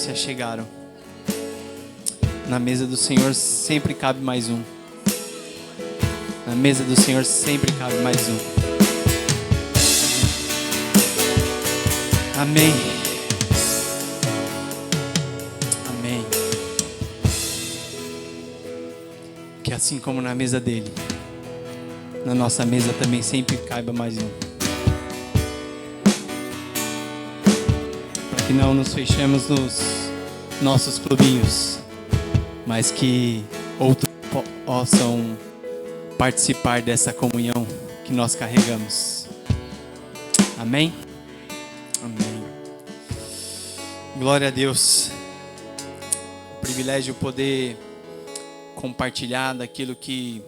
se achegaram. Na mesa do Senhor sempre cabe mais um. Na mesa do Senhor sempre cabe mais um. Amém. Amém. Que assim como na mesa dele, na nossa mesa também sempre caiba mais um. Para que não nos fechemos nos nossos clubinhos, mas que outros possam participar dessa comunhão que nós carregamos. Amém? Amém. Glória a Deus. Privilégio poder compartilhar daquilo que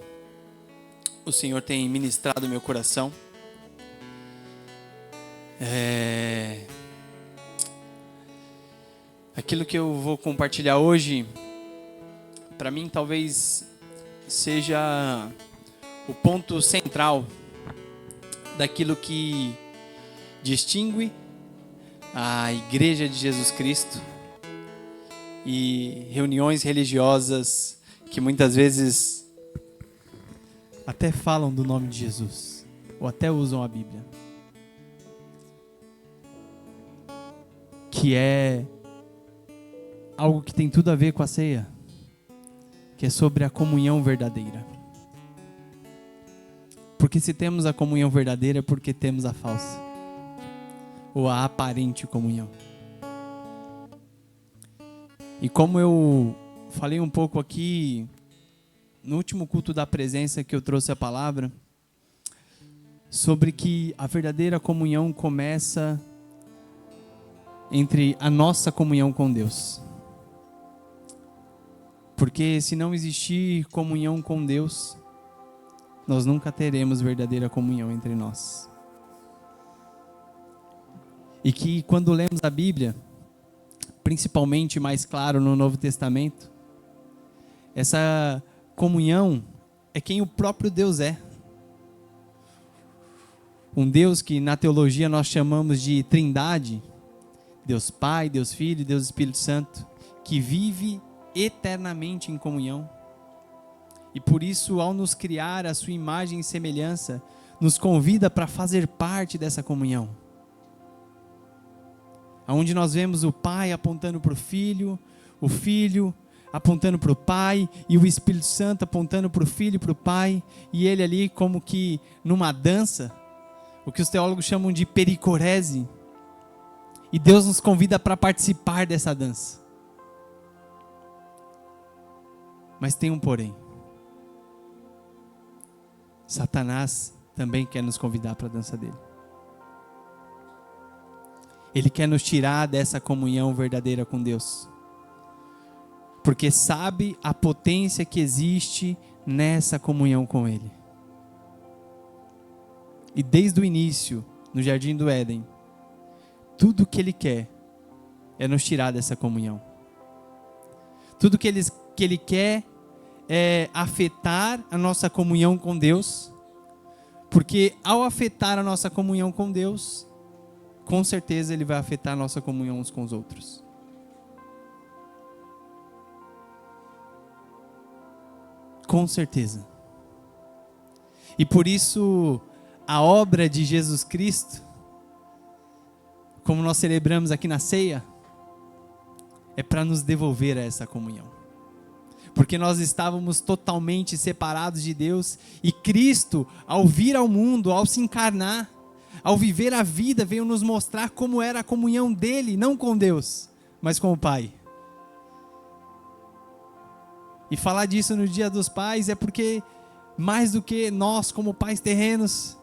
o Senhor tem ministrado no meu coração. Aquilo que eu vou compartilhar hoje, para mim talvez seja o ponto central daquilo que distingue a Igreja de Jesus Cristo e reuniões religiosas que muitas vezes até falam do nome de Jesus, ou até usam a Bíblia, que é algo que tem tudo a ver com a ceia, que é sobre a comunhão verdadeira. Porque se temos a comunhão verdadeira, é porque temos a falsa, ou a aparente comunhão. E como eu falei um pouco aqui no último culto da presença, que eu trouxe a palavra sobre que a verdadeira comunhão começa entre a nossa comunhão com Deus. Porque se não existir comunhão com Deus, nós nunca teremos verdadeira comunhão entre nós. E que quando lemos a Bíblia, principalmente mais claro no Novo Testamento, essa comunhão é quem o próprio Deus é. Um Deus que na teologia nós chamamos de Trindade, Deus Pai, Deus Filho e Deus Espírito Santo, que vive eternamente em comunhão. E por isso, ao nos criar a sua imagem e semelhança, nos convida para fazer parte dessa comunhão. Onde nós vemos o Pai apontando para o Filho apontando para o Pai, e o Espírito Santo apontando para o Filho e para o Pai, e ele ali como que numa dança, o que os teólogos chamam de pericorese, e Deus nos convida para participar dessa dança. Mas tem um porém. Satanás também quer nos convidar para a dança dele. Ele quer nos tirar dessa comunhão verdadeira com Deus. Porque sabe a potência que existe nessa comunhão com Ele. E desde o início, no Jardim do Éden, tudo que Ele quer é nos tirar dessa comunhão. Tudo que Ele quer é afetar a nossa comunhão com Deus. Porque ao afetar a nossa comunhão com Deus, com certeza Ele vai afetar a nossa comunhão uns com os outros. Com certeza. E por isso, a obra de Jesus Cristo, como nós celebramos aqui na ceia, é para nos devolver a essa comunhão. Porque nós estávamos totalmente separados de Deus, e Cristo, ao vir ao mundo, ao se encarnar, ao viver a vida, veio nos mostrar como era a comunhão dele, não com Deus, mas com o Pai. E falar disso no Dia dos Pais é porque, mais do que nós como pais terrenos,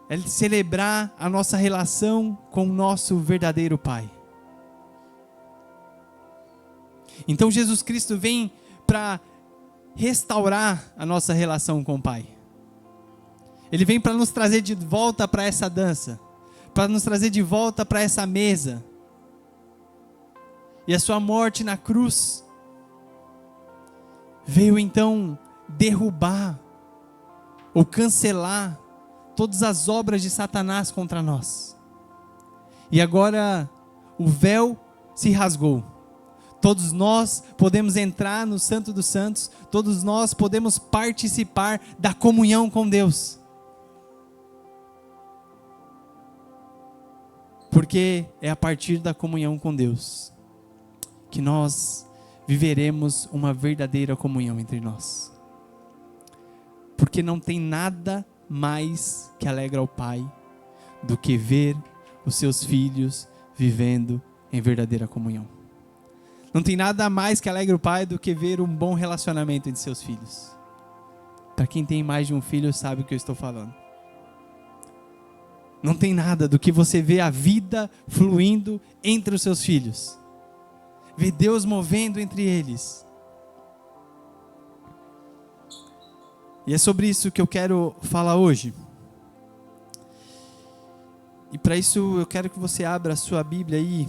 é celebrar a nossa relação com o nosso verdadeiro Pai. Então Jesus Cristo vem para restaurar a nossa relação com o Pai. Ele vem para nos trazer de volta para essa dança, para nos trazer de volta para essa mesa. E a sua morte na cruz veio então derrubar ou cancelar todas as obras de Satanás contra nós. E agora o véu se rasgou. Todos nós podemos entrar no Santo dos Santos, todos nós podemos participar da comunhão com Deus. Porque é a partir da comunhão com Deus que nós viveremos uma verdadeira comunhão entre nós. Porque não tem nada mais que alegra ao Pai do que ver os seus filhos vivendo em verdadeira comunhão. Não tem nada mais que alegra o Pai do que ver um bom relacionamento entre seus filhos. Para quem tem mais de um filho sabe o que eu estou falando. Não tem nada do que você ver a vida fluindo entre os seus filhos. Ver Deus movendo entre eles. E é sobre isso que eu quero falar hoje. E para isso eu quero que você abra a sua Bíblia aí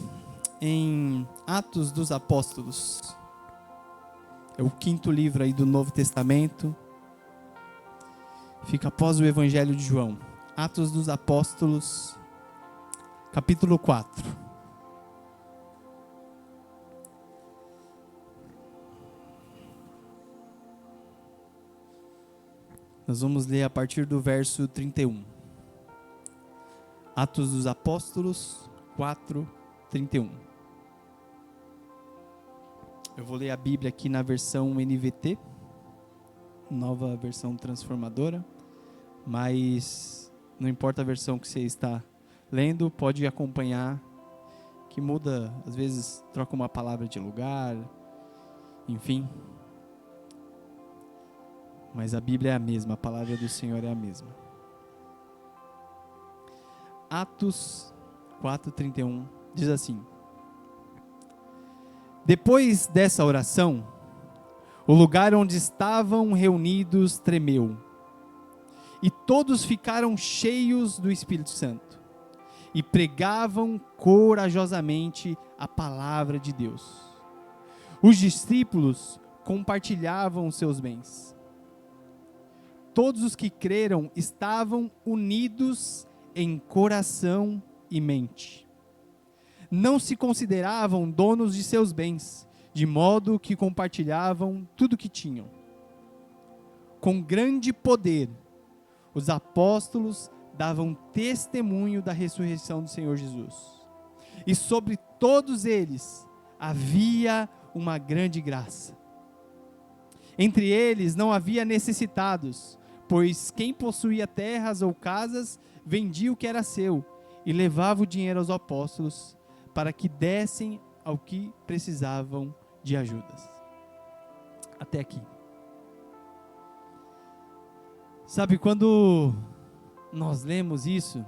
em Atos dos Apóstolos. É o 5º livro aí do Novo Testamento. Fica após o Evangelho de João. Atos dos Apóstolos, capítulo 4. Nós vamos ler a partir do verso 31. Atos dos Apóstolos 4, 31. Eu vou ler a Bíblia aqui na versão NVT, nova versão transformadora, mas não importa a versão que você está lendo, pode acompanhar, que muda, às vezes troca uma palavra de lugar, enfim. Mas a Bíblia é a mesma, a palavra do Senhor é a mesma. Atos 4:31 diz assim: Depois dessa oração, o lugar onde estavam reunidos tremeu, e todos ficaram cheios do Espírito Santo, e pregavam corajosamente a palavra de Deus. Os discípulos compartilhavam seus bens. Todos os que creram estavam unidos em coração e mente. Não se consideravam donos de seus bens, de modo que compartilhavam tudo o que tinham. Com grande poder, os apóstolos davam testemunho da ressurreição do Senhor Jesus. E sobre todos eles havia uma grande graça. Entre eles não havia necessitados, pois quem possuía terras ou casas vendia o que era seu e levava o dinheiro aos apóstolos para que dessem ao que precisavam de ajudas. Até aqui. Sabe, quando nós lemos isso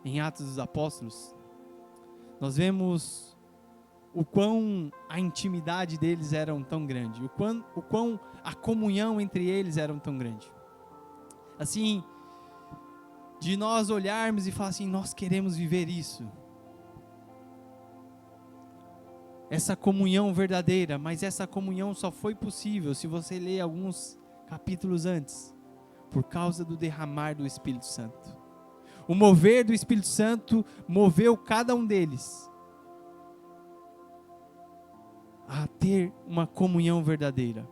em Atos dos Apóstolos, nós vemos o quão a intimidade deles era tão grande, o quão a comunhão entre eles era tão grande. Assim, de nós olharmos e falar assim, nós queremos viver isso. Essa comunhão verdadeira, mas essa comunhão só foi possível se você ler alguns capítulos antes, por causa do derramar do Espírito Santo. O mover do Espírito Santo moveu cada um deles a ter uma comunhão verdadeira.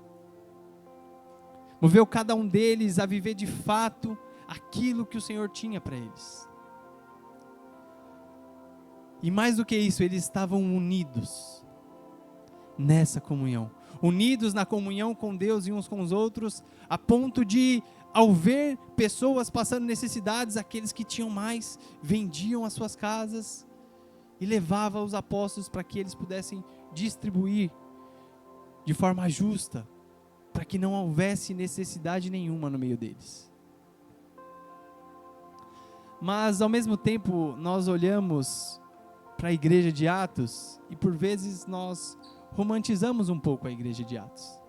Moveu cada um deles a viver de fato aquilo que o Senhor tinha para eles. E mais do que isso, eles estavam unidos nessa comunhão. Unidos na comunhão com Deus e uns com os outros, a ponto de, ao ver pessoas passando necessidades, aqueles que tinham mais, vendiam as suas casas e levavam aos apóstolos para que eles pudessem distribuir de forma justa, para que não houvesse necessidade nenhuma no meio deles. Mas ao mesmo tempo nós olhamos para a igreja de Atos e por vezes nós romantizamos um pouco a igreja de Atos,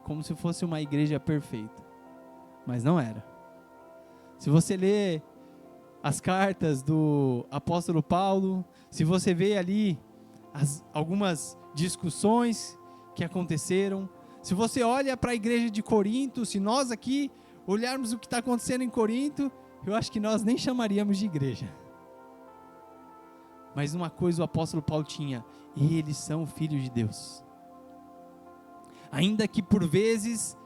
como se fosse uma igreja perfeita, mas não era. Se você ler as cartas do apóstolo Paulo, se você vê ali algumas discussões que aconteceram, se você olha para a igreja de Corinto, se nós aqui olharmos o que está acontecendo em Corinto, eu acho que nós nem chamaríamos de igreja. Mas uma coisa o apóstolo Paulo tinha: eles são filhos de Deus. Ainda que por vezes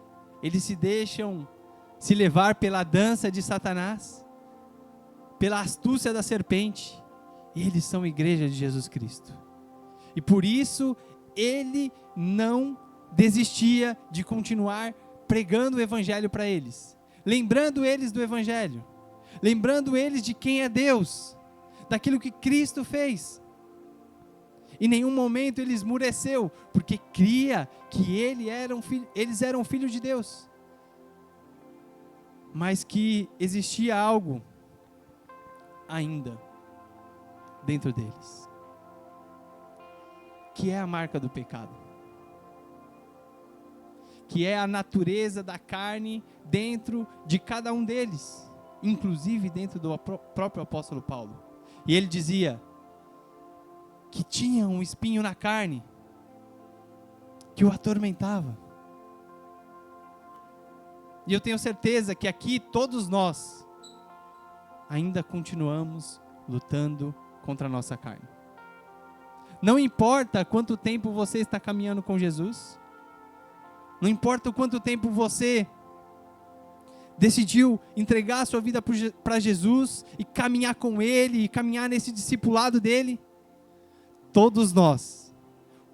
eles se deixam se levar pela dança de Satanás, pela astúcia da serpente, eles são igreja de Jesus Cristo. E por isso ele não desistia de continuar pregando o evangelho para eles, lembrando eles do evangelho, lembrando eles de quem é Deus, daquilo que Cristo fez. Em nenhum momento ele esmureceu, porque cria que eles eram filhos de Deus, mas que existia algo ainda dentro deles, que é a marca do pecado, que é a natureza da carne dentro de cada um deles, inclusive dentro do próprio apóstolo Paulo. E ele dizia que tinha um espinho na carne que o atormentava. E eu tenho certeza que aqui todos nós ainda continuamos lutando contra a nossa carne. Não importa quanto tempo você está caminhando com Jesus, não importa o quanto tempo você decidiu entregar a sua vida para Jesus e caminhar com Ele, e caminhar nesse discipulado dEle, todos nós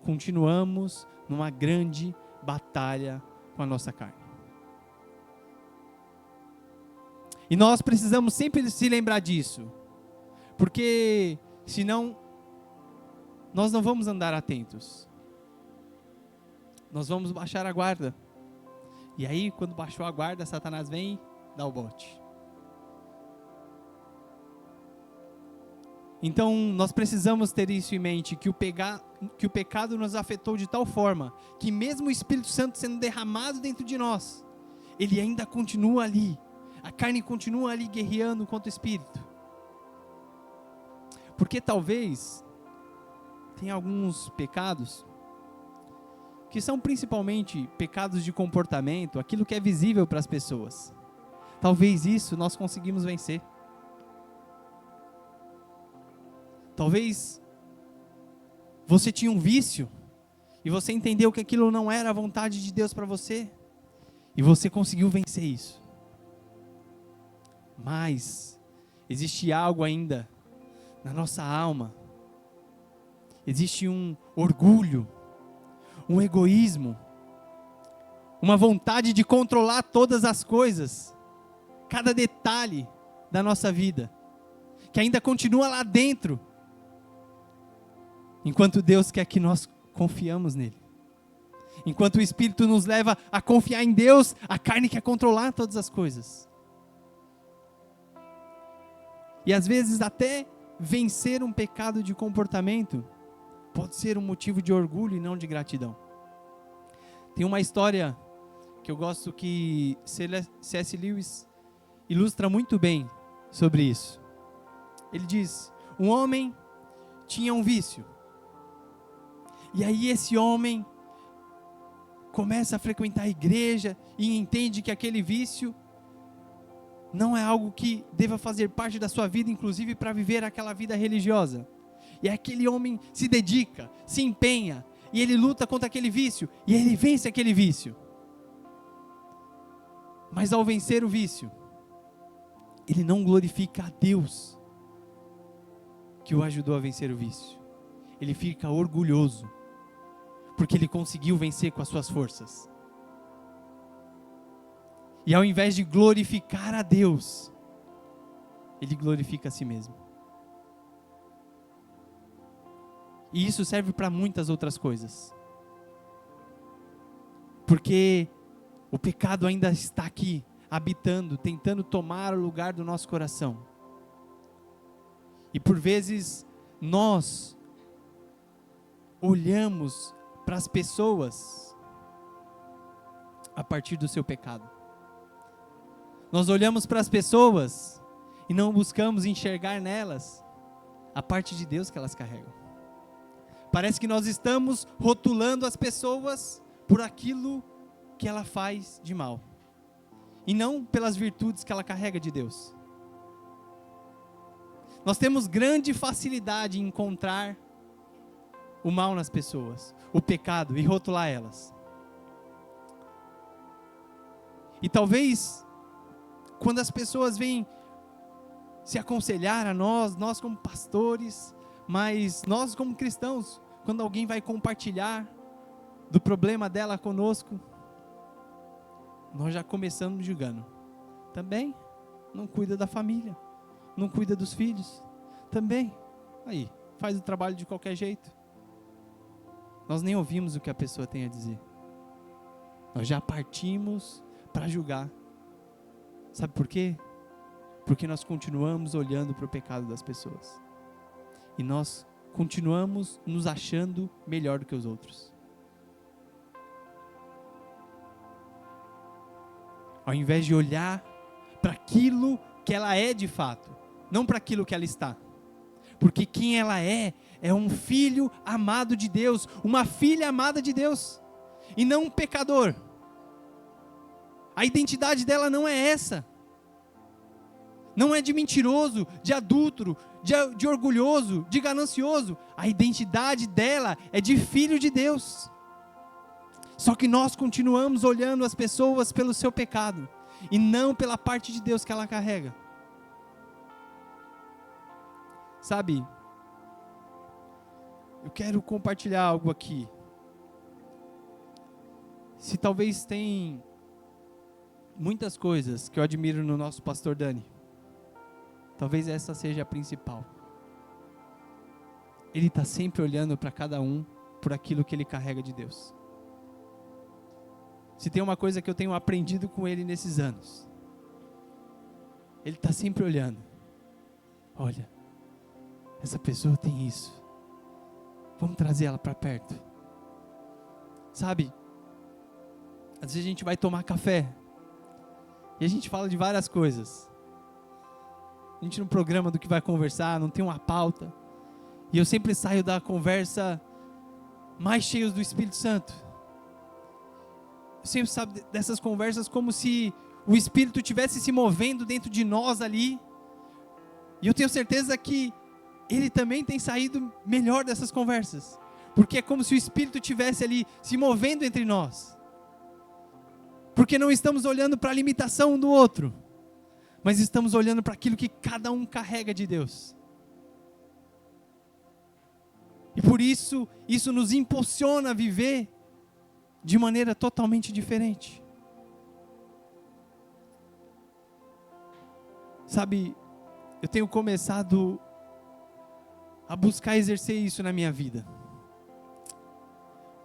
continuamos numa grande batalha com a nossa carne. E nós precisamos sempre se lembrar disso, porque senão nós não vamos andar atentos. Nós vamos baixar a guarda. E aí, quando baixou a guarda, Satanás vem e dá o bote. Então, nós precisamos ter isso em mente, que o pecado nos afetou de tal forma, que mesmo o Espírito Santo sendo derramado dentro de nós, ele ainda continua ali. A carne continua ali guerreando contra o Espírito. Porque talvez tem alguns pecados que são principalmente pecados de comportamento, aquilo que é visível para as pessoas. Talvez isso nós conseguimos vencer. Talvez você tinha um vício e você entendeu que aquilo não era a vontade de Deus para você e você conseguiu vencer isso. Mas existe algo ainda na nossa alma. Existe um orgulho, um egoísmo, uma vontade de controlar todas as coisas, cada detalhe da nossa vida, que ainda continua lá dentro, enquanto Deus quer que nós confiamos nele. Enquanto o Espírito nos leva a confiar em Deus, a carne quer controlar todas as coisas. E às vezes até vencer um pecado de comportamento pode ser um motivo de orgulho e não de gratidão. Tem uma história que eu gosto que C.S. Lewis ilustra muito bem sobre isso. Ele diz: um homem tinha um vício. E aí esse homem começa a frequentar a igreja e entende que aquele vício não é algo que deva fazer parte da sua vida, inclusive para viver aquela vida religiosa. E aquele homem se dedica, se empenha, e ele luta contra aquele vício, e ele vence aquele vício. Mas ao vencer o vício, ele não glorifica a Deus que o ajudou a vencer o vício. Ele fica orgulhoso, porque ele conseguiu vencer com as suas forças. E ao invés de glorificar a Deus, ele glorifica a si mesmo. E isso serve para muitas outras coisas. Porque o pecado ainda está aqui, habitando, tentando tomar o lugar do nosso coração. E por vezes nós olhamos para as pessoas a partir do seu pecado. Nós olhamos para as pessoas e não buscamos enxergar nelas a parte de Deus que elas carregam. Parece que nós estamos rotulando as pessoas por aquilo que ela faz de mal, e não pelas virtudes que ela carrega de Deus. Nós temos grande facilidade em encontrar o mal nas pessoas, o pecado, e rotular elas. E talvez, quando as pessoas vêm se aconselhar a nós como pastores, mas nós como cristãos, quando alguém vai compartilhar do problema dela conosco, nós já começamos julgando. Também não cuida da família, não cuida dos filhos, também, aí, faz o trabalho de qualquer jeito. Nós nem ouvimos o que a pessoa tem a dizer. Nós já partimos para julgar. Sabe por quê? Porque nós continuamos olhando para o pecado das pessoas. E nós continuamos nos achando melhor do que os outros. Ao invés de olhar para aquilo que ela é de fato, não para aquilo que ela está. Porque quem ela é um filho amado de Deus, uma filha amada de Deus, e não um pecador. A identidade dela não é essa. Não é de mentiroso, de adúltero, de orgulhoso, de ganancioso. A identidade dela é de filho de Deus. Só que nós continuamos olhando as pessoas pelo seu pecado, e não pela parte de Deus que ela carrega. Sabe, eu quero compartilhar algo aqui. Se talvez tem muitas coisas que eu admiro no nosso pastor Dani, talvez essa seja a principal. Ele está sempre olhando para cada um por aquilo que ele carrega de Deus. Se tem uma coisa que eu tenho aprendido com ele nesses anos, ele está sempre olhando. Olha, essa pessoa tem isso. Vamos trazer ela para perto. Sabe, às vezes a gente vai tomar café e a gente fala de várias coisas. A gente não programa do que vai conversar, não tem uma pauta. E eu sempre saio da conversa mais cheios do Espírito Santo. Eu sempre saio dessas conversas como se o Espírito estivesse se movendo dentro de nós ali. E eu tenho certeza que ele também tem saído melhor dessas conversas. Porque é como se o Espírito estivesse ali se movendo entre nós. Porque não estamos olhando para a limitação um do outro, mas estamos olhando para aquilo que cada um carrega de Deus. E por isso, isso nos impulsiona a viver de maneira totalmente diferente. Sabe, eu tenho começado a buscar exercer isso na minha vida.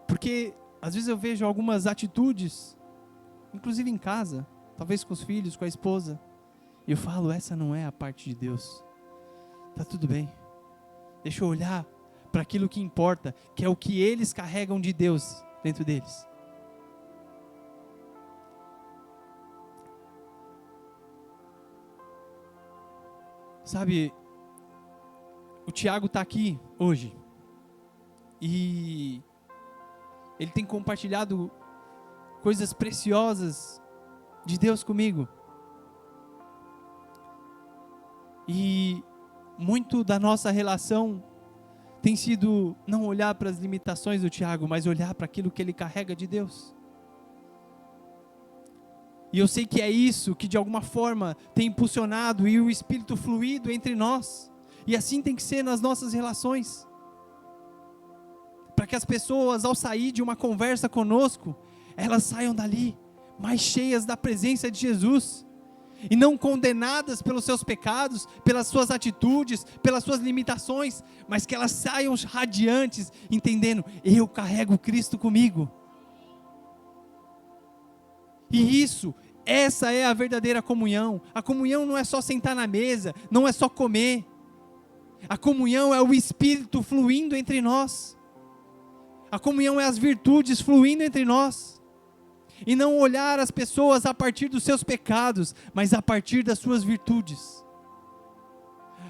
Porque às vezes eu vejo algumas atitudes, inclusive em casa, talvez com os filhos, com a esposa, e eu falo, essa não é a parte de Deus. Tá tudo bem. Deixa eu olhar para aquilo que importa, que é o que eles carregam de Deus dentro deles. Sabe, o Tiago está aqui hoje e ele tem compartilhado coisas preciosas de Deus comigo. E muito da nossa relação tem sido não olhar para as limitações do Tiago, mas olhar para aquilo que ele carrega de Deus. E eu sei que é isso que de alguma forma tem impulsionado e o Espírito fluído entre nós. E assim tem que ser nas nossas relações. Para que as pessoas, ao sair de uma conversa conosco, elas saiam dali mais cheias da presença de Jesus. E não condenadas pelos seus pecados, pelas suas atitudes, pelas suas limitações, mas que elas saiam radiantes, entendendo, eu carrego Cristo comigo. E essa é a verdadeira comunhão. A comunhão não é só sentar na mesa, não é só comer. A comunhão é o Espírito fluindo entre nós. A comunhão é as virtudes fluindo entre nós. E não olhar as pessoas a partir dos seus pecados, mas a partir das suas virtudes.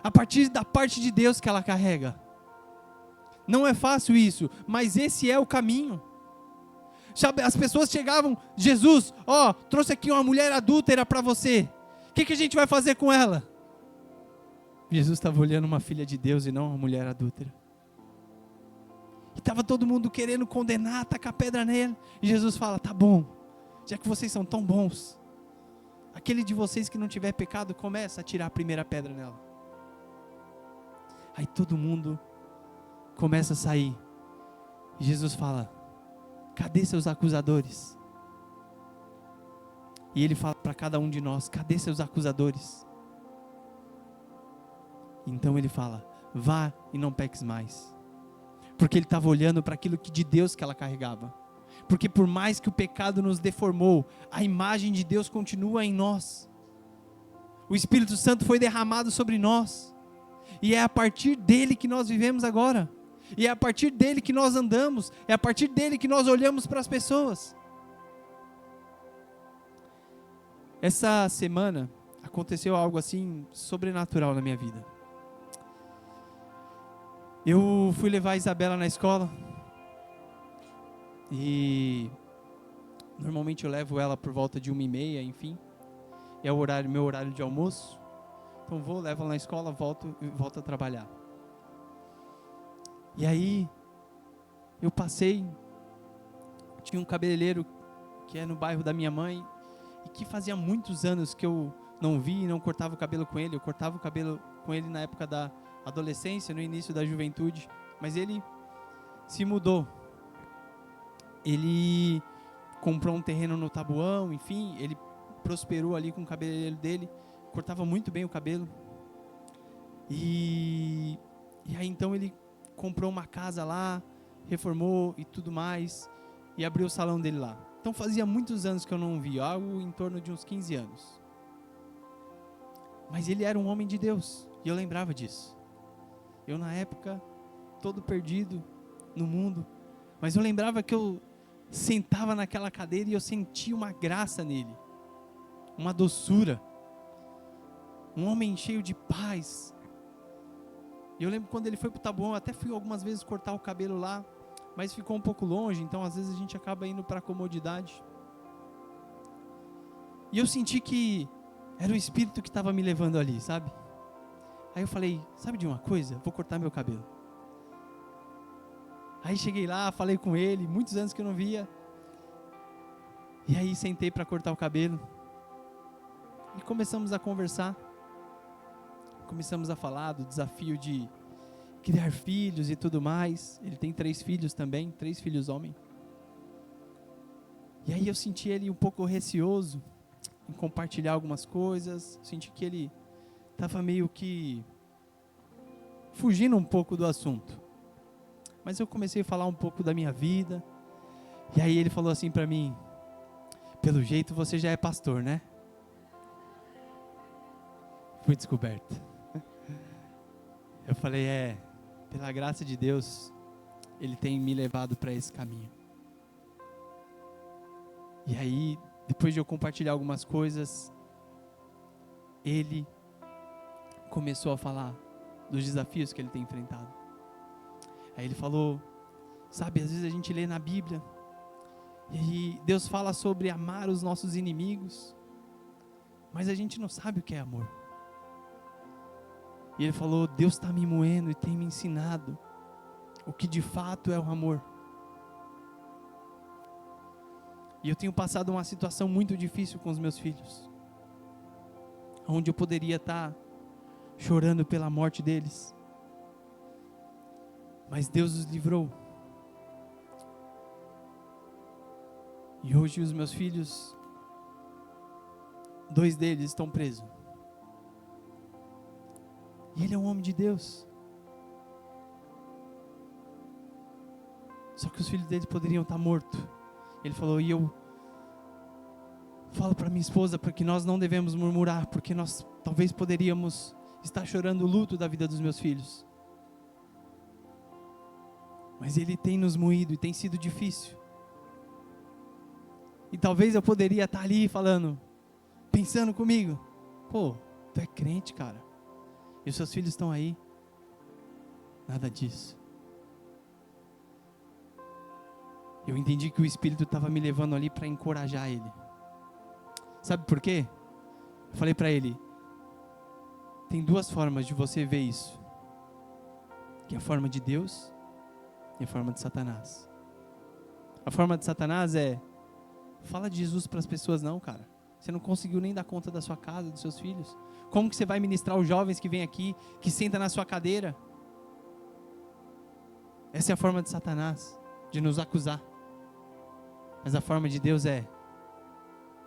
A partir da parte de Deus que ela carrega. Não é fácil isso, mas esse é o caminho. As pessoas chegavam, Jesus, trouxe aqui uma mulher adúltera para você. O que a gente vai fazer com ela? Jesus estava olhando uma filha de Deus e não uma mulher adúltera. E estava todo mundo querendo condenar, tacar pedra nele. E Jesus fala, tá bom, já que vocês são tão bons, aquele de vocês que não tiver pecado, começa a tirar a primeira pedra nela. Aí todo mundo começa a sair. E Jesus fala, cadê seus acusadores? E ele fala para cada um de nós, cadê seus acusadores? Então ele fala, vá e não peques mais. Porque ele estava olhando para aquilo de Deus que ela carregava. Porque por mais que o pecado nos deformou, a imagem de Deus continua em nós. O Espírito Santo foi derramado sobre nós. E é a partir dele que nós vivemos agora. E é a partir dele que nós andamos. É a partir dele que nós olhamos para as pessoas. Essa semana aconteceu algo assim sobrenatural na minha vida. Eu fui levar a Isabela na escola. E normalmente eu levo ela por volta de 1h30, enfim. É o meu horário de almoço. Então vou, levo ela na escola, volto a trabalhar. E aí eu passei, tinha um cabeleireiro que é no bairro da minha mãe, e que fazia muitos anos que eu não vi e não cortava o cabelo com ele. Eu cortava o cabelo com ele na época da adolescência, no início da juventude, mas ele se mudou. Ele comprou um terreno no Taboão, enfim, ele prosperou ali com o cabeleireiro dele, cortava muito bem o cabelo. E aí então ele comprou uma casa lá, reformou e tudo mais, e abriu o salão dele lá. Então fazia muitos anos que eu não via, algo em torno de uns 15 anos. Mas ele era um homem de Deus, e eu lembrava disso. Eu na época, todo perdido no mundo, mas eu lembrava que eu sentava naquela cadeira e eu sentia uma graça nele, uma doçura, um homem cheio de paz. E eu lembro quando ele foi para o Taboão, eu até fui algumas vezes cortar o cabelo lá, mas ficou um pouco longe, então às vezes a gente acaba indo para a comodidade. E eu senti que era o Espírito que estava me levando ali, sabe? Aí eu falei, sabe de uma coisa? Vou cortar meu cabelo. Aí cheguei lá, falei com ele, muitos anos que eu não via. E aí sentei para cortar o cabelo. E começamos a conversar. Começamos a falar do desafio de criar filhos e tudo mais. Ele tem 3 filhos também, 3 filhos homens. E aí eu senti ele um pouco receoso em compartilhar algumas coisas. Senti que ele estava meio que fugindo um pouco do assunto. Mas eu comecei a falar um pouco da minha vida. E aí ele falou assim para mim, pelo jeito você já é pastor, né? Fui descoberto. Eu falei, pela graça de Deus, ele tem me levado para esse caminho. E aí, depois de eu compartilhar algumas coisas, ele começou a falar dos desafios que ele tem enfrentado. Aí ele falou, sabe, às vezes a gente lê na Bíblia, e Deus fala sobre amar os nossos inimigos, mas a gente não sabe o que é amor. E ele falou, Deus está me moendo e tem me ensinado o que de fato é o amor. E eu tenho passado uma situação muito difícil com os meus filhos, onde eu poderia estar chorando pela morte deles, mas Deus os livrou. E hoje os meus filhos, 2 deles estão presos. E ele é um homem de Deus. Só que os filhos dele poderiam estar mortos. Ele falou, e eu falo para minha esposa para que nós não devemos murmurar, porque nós talvez poderíamos estar chorando o luto da vida dos meus filhos. Mas ele tem nos moído e tem sido difícil. E talvez eu poderia estar ali falando, pensando comigo, pô, tu é crente, cara, e os seus filhos estão aí. Nada disso. Eu entendi que o Espírito estava me levando ali para encorajar ele. Sabe por quê? Eu falei para ele, tem duas formas de você ver isso. Que é a forma de Deus e a forma de Satanás. A forma de Satanás é: fala de Jesus para as pessoas. Não, cara, você não conseguiu nem dar conta da sua casa, dos seus filhos. Como que você vai ministrar os jovens que vêm aqui, que sentam na sua cadeira? Essa é a forma de Satanás, de nos acusar. Mas a forma de Deus é: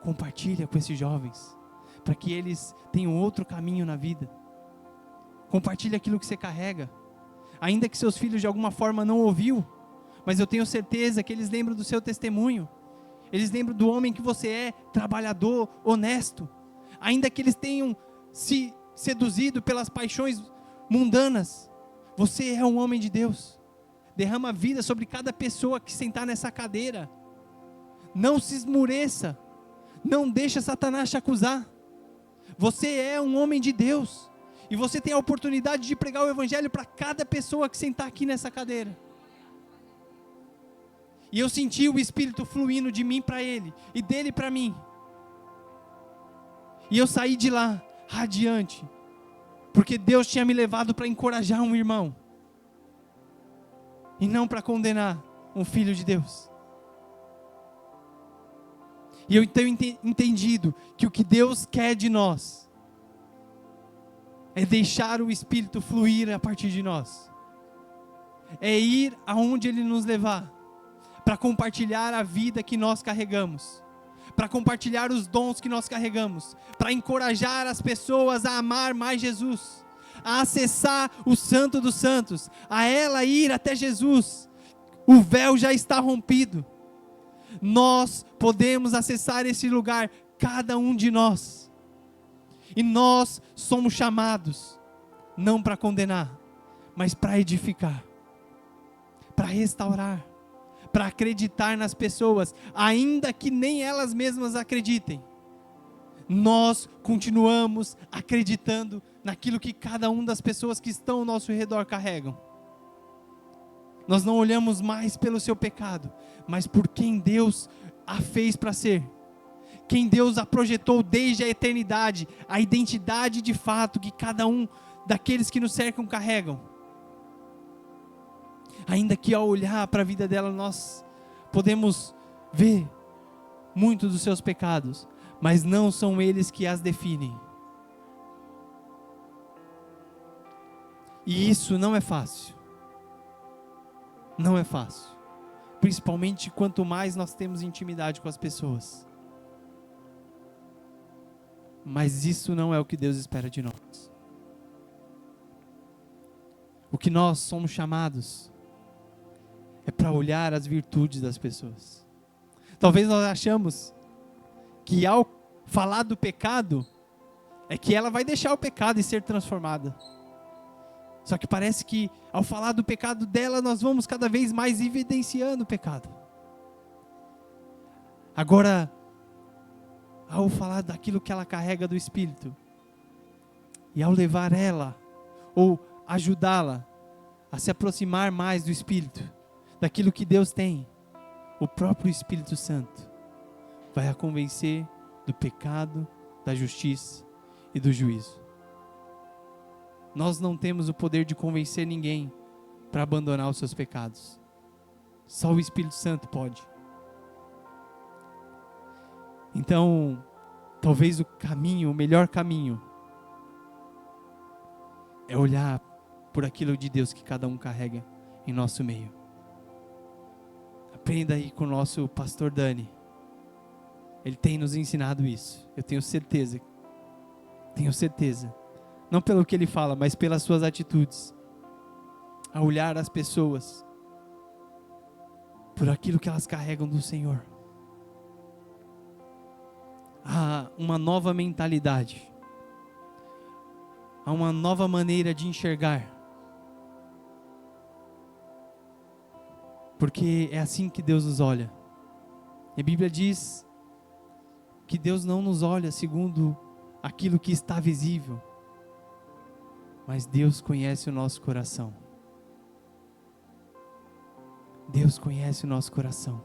compartilha com esses jovens, para que eles tenham outro caminho na vida. Compartilha aquilo que você carrega. Ainda que seus filhos de alguma forma não ouviu, mas eu tenho certeza que eles lembram do seu testemunho. Eles lembram do homem que você é, trabalhador, honesto. Ainda que eles tenham se seduzido pelas paixões mundanas, você é um homem de Deus. Derrama vida sobre cada pessoa que sentar nessa cadeira. Não se esmureça. Não deixa Satanás te acusar. Você é um homem de Deus. E você tem a oportunidade de pregar o evangelho para cada pessoa que sentar aqui nessa cadeira. E eu senti o Espírito fluindo de mim para ele e dele para mim. E eu saí de lá radiante, porque Deus tinha me levado para encorajar um irmão e não para condenar um filho de Deus. E eu tenho entendido que o que Deus quer de nós é deixar o Espírito fluir a partir de nós. É ir aonde Ele nos levar, para compartilhar a vida que nós carregamos, para compartilhar os dons que nós carregamos, para encorajar as pessoas a amar mais Jesus, a acessar o Santo dos Santos, a ela ir até Jesus. O véu já está rompido. Nós podemos acessar esse lugar, cada um de nós. E nós somos chamados, não para condenar, mas para edificar, para restaurar, para acreditar nas pessoas, ainda que nem elas mesmas acreditem. Nós continuamos acreditando naquilo que cada uma das pessoas que estão ao nosso redor carregam. Nós não olhamos mais pelo seu pecado, mas por quem Deus a fez para ser. Quem Deus a projetou desde a eternidade, a identidade de fato que cada um daqueles que nos cercam carregam. Ainda que ao olhar para a vida dela nós podemos ver muitos dos seus pecados, mas não são eles que as definem. E isso não é fácil. Não é fácil. Principalmente quanto mais nós temos intimidade com as pessoas. Mas isso não é o que Deus espera de nós. O que nós somos chamados é para olhar as virtudes das pessoas. Talvez nós achamos que ao falar do pecado, é que ela vai deixar o pecado e ser transformada. Só que parece que ao falar do pecado dela, nós vamos cada vez mais evidenciando o pecado. Agora, ao falar daquilo que ela carrega do Espírito, e ao levar ela, ou ajudá-la a se aproximar mais do Espírito, daquilo que Deus tem, o próprio Espírito Santo vai a convencer do pecado, da justiça e do juízo. Nós não temos o poder de convencer ninguém para abandonar os seus pecados. Só o Espírito Santo pode. Então, talvez o melhor caminho, é olhar por aquilo de Deus que cada um carrega em nosso meio. Aprenda aí com o nosso pastor Dani. Ele tem nos ensinado isso. Eu tenho certeza. Tenho certeza. Não pelo que ele fala, mas pelas suas atitudes. A olhar as pessoas por aquilo que elas carregam do Senhor. Há uma nova mentalidade. Há uma nova maneira de enxergar. Porque é assim que Deus nos olha. E a Bíblia diz que Deus não nos olha segundo aquilo que está visível, mas Deus conhece o nosso coração. Deus conhece o nosso coração.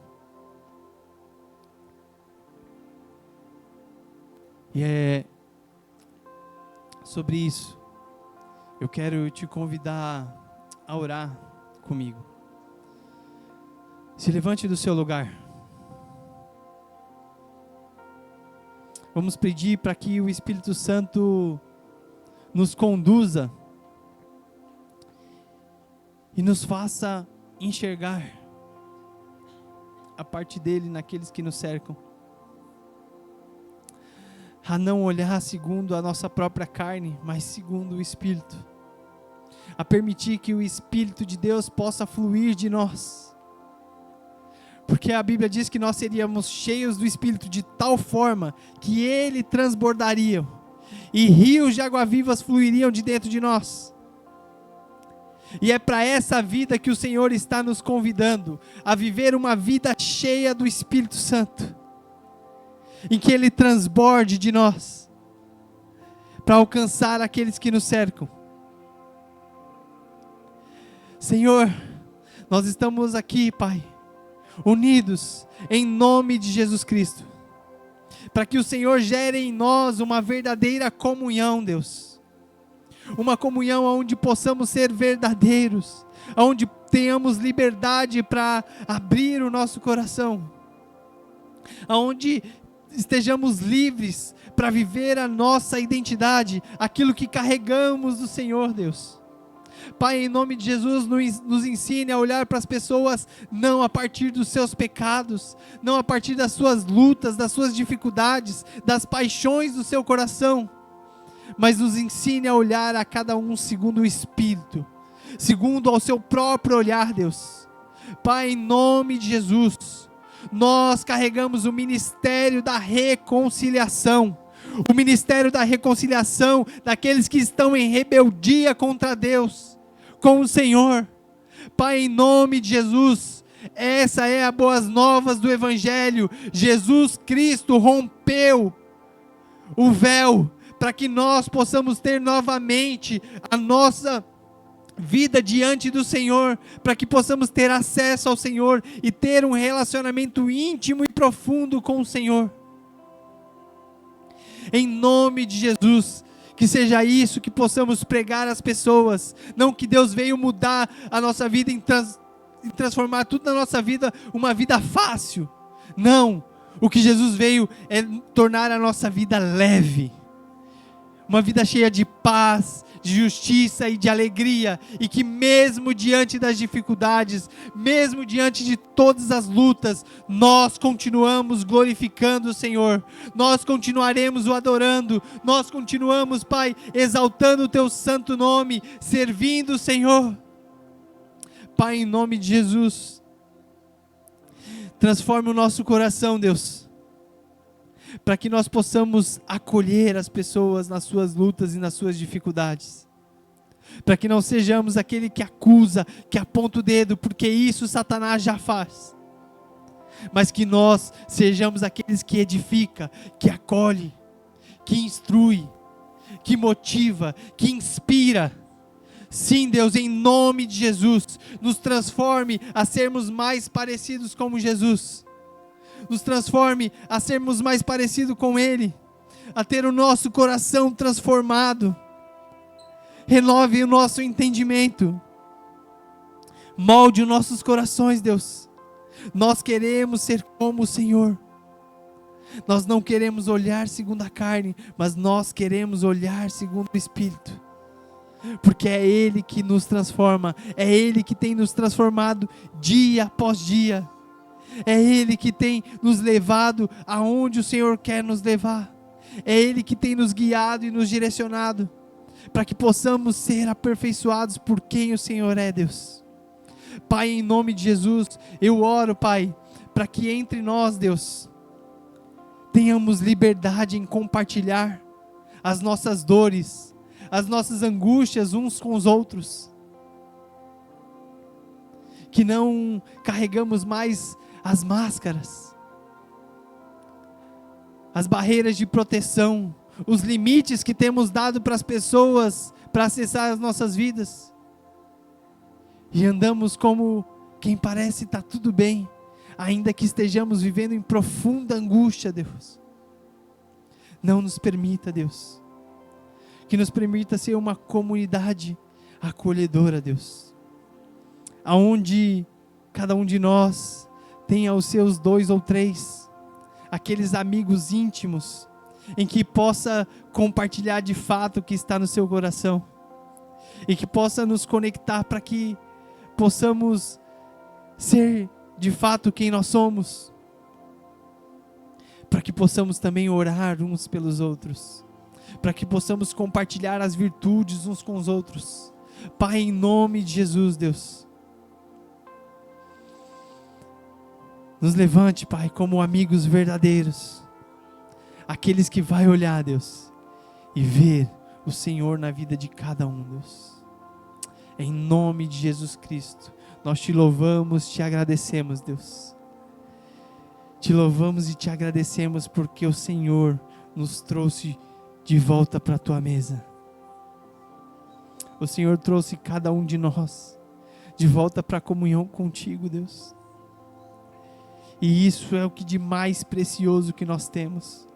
E é sobre isso eu quero te convidar a orar comigo. Se levante do seu lugar. Vamos pedir para que o Espírito Santo nos conduza e nos faça enxergar a parte dele naqueles que nos cercam. A não olhar segundo a nossa própria carne, mas segundo o Espírito. A permitir que o Espírito de Deus possa fluir de nós. Porque a Bíblia diz que nós seríamos cheios do Espírito de tal forma que ele transbordaria e rios de água-vivas fluiriam de dentro de nós. E é para essa vida que o Senhor está nos convidando, a viver uma vida cheia do Espírito Santo, em que ele transborde de nós, para alcançar aqueles que nos cercam. Senhor, nós estamos aqui, Pai, unidos em nome de Jesus Cristo, para que o Senhor gere em nós uma verdadeira comunhão, Deus, uma comunhão onde possamos ser verdadeiros, onde tenhamos liberdade para abrir o nosso coração, onde estejamos livres para viver a nossa identidade, aquilo que carregamos do Senhor, Deus. Pai, em nome de Jesus, nos ensine a olhar para as pessoas não a partir dos seus pecados, não a partir das suas lutas, das suas dificuldades, das paixões do seu coração, mas nos ensine a olhar a cada um segundo o Espírito, segundo ao seu próprio olhar, Deus. Pai, em nome de Jesus, nós carregamos o ministério da reconciliação, o ministério da reconciliação daqueles que estão em rebeldia contra Deus, com o Senhor. Pai, em nome de Jesus, essa é a boas novas do Evangelho. Jesus Cristo rompeu o véu para que nós possamos ter novamente a nossa vida diante do Senhor, para que possamos ter acesso ao Senhor e ter um relacionamento íntimo e profundo com o Senhor. Em nome de Jesus, que seja isso que possamos pregar às pessoas, não que Deus veio mudar a nossa vida e transformar tudo na nossa vida uma vida fácil. Não, o que Jesus veio é tornar a nossa vida leve, uma vida cheia de paz, de justiça e de alegria, e que mesmo diante das dificuldades, mesmo diante de todas as lutas, nós continuamos glorificando o Senhor, nós continuaremos o adorando, nós continuamos, Pai, exaltando o Teu santo nome, servindo o Senhor. Pai, em nome de Jesus, transforme o nosso coração, Deus, para que nós possamos acolher as pessoas nas suas lutas e nas suas dificuldades, para que não sejamos aquele que acusa, que aponta o dedo, porque isso Satanás já faz, mas que nós sejamos aqueles que edifica, que acolhe, que instrui, que motiva, que inspira. Sim, Deus, em nome de Jesus, nos transforme a sermos mais parecidos com Jesus. Nos transforme a sermos mais parecidos com Ele, a ter o nosso coração transformado. Renove o nosso entendimento, molde os nossos corações, Deus. Nós queremos ser como o Senhor. Nós não queremos olhar segundo a carne, mas nós queremos olhar segundo o Espírito, porque é Ele que nos transforma, é Ele que tem nos transformado dia após dia. É Ele que tem nos levado aonde o Senhor quer nos levar. É Ele que tem nos guiado e nos direcionado, para que possamos ser aperfeiçoados por quem o Senhor é, Deus. Pai, em nome de Jesus, eu oro, Pai, para que entre nós, Deus, tenhamos liberdade em compartilhar as nossas dores, as nossas angústias uns com os outros. Que não carregamos mais as máscaras, as barreiras de proteção, os limites que temos dado para as pessoas para acessar as nossas vidas, e andamos como quem parece estar tudo bem, ainda que estejamos vivendo em profunda angústia, Deus. Não nos permita, Deus, que nos permita ser uma comunidade acolhedora, Deus, aonde cada um de nós tenha os seus 2 ou 3, aqueles amigos íntimos, em que possa compartilhar de fato o que está no seu coração, e que possa nos conectar para que possamos ser de fato quem nós somos, para que possamos também orar uns pelos outros, para que possamos compartilhar as virtudes uns com os outros. Pai, em nome de Jesus, Deus, nos levante, Pai, como amigos verdadeiros, aqueles que vai olhar, Deus, e ver o Senhor na vida de cada um, Deus. Em nome de Jesus Cristo, nós te louvamos, te agradecemos, Deus. Te louvamos e te agradecemos porque o Senhor nos trouxe de volta para a tua mesa. O Senhor trouxe cada um de nós de volta para a comunhão contigo, Deus. E isso é o que de mais precioso que nós temos.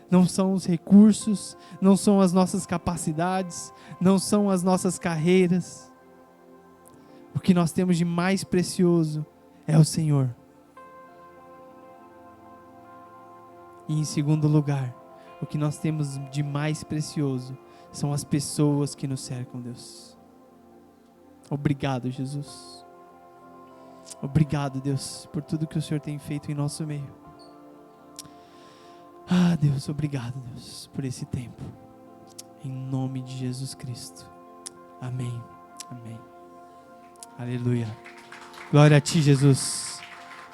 Não são os recursos, não são as nossas capacidades, não são as nossas carreiras. O que nós temos de mais precioso é o Senhor. E em segundo lugar, o que nós temos de mais precioso são as pessoas que nos cercam, Deus. Obrigado, Jesus. Obrigado, Deus, por tudo que o Senhor tem feito em nosso meio. Ah, Deus, obrigado, Deus, por esse tempo. Em nome de Jesus Cristo. Amém. Amém. Aleluia. Glória a ti, Jesus.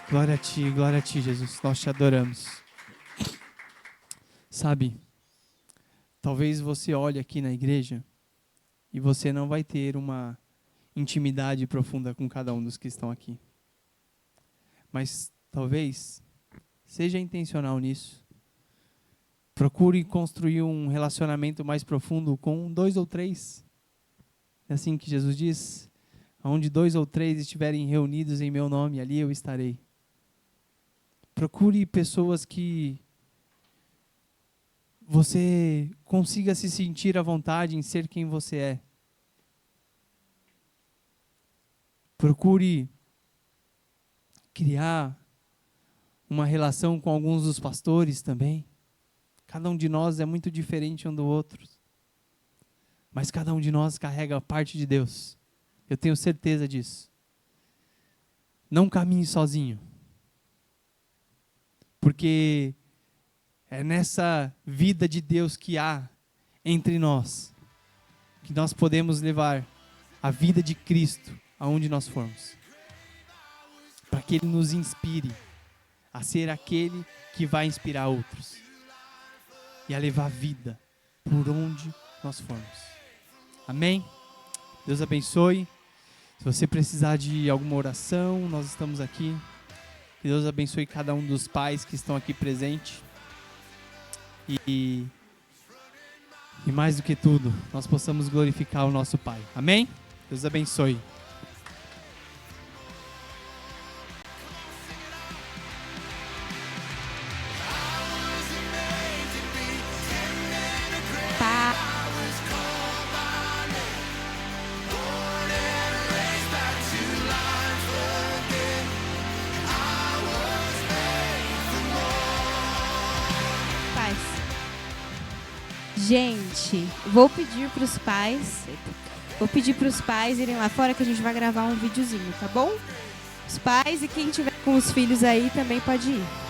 Glória a ti, Jesus. Nós te adoramos. Sabe, talvez você olhe aqui na igreja e você não vai ter uma intimidade profunda com cada um dos que estão aqui. Mas talvez seja intencional nisso. Procure construir um relacionamento mais profundo com 2 ou 3. É assim que Jesus diz: onde 2 ou 3 estiverem reunidos em meu nome, ali eu estarei. Procure pessoas que você consiga se sentir à vontade em ser quem você é. Procure criar uma relação com alguns dos pastores também. Cada um de nós é muito diferente um do outro, mas cada um de nós carrega a parte de Deus. Eu tenho certeza disso. Não caminhe sozinho, porque é nessa vida de Deus que há entre nós que nós podemos levar a vida de Cristo aonde nós formos, para que Ele nos inspire a ser aquele que vai inspirar outros e a levar vida por onde nós formos. Amém? Deus abençoe. Se você precisar de alguma oração, nós estamos aqui. Que Deus abençoe cada um dos pais que estão aqui presentes. E mais do que tudo, nós possamos glorificar o nosso Pai. Amém? Deus abençoe. Gente, vou pedir para os pais irem lá fora que a gente vai gravar um videozinho, tá bom? Os pais e quem tiver com os filhos aí também pode ir.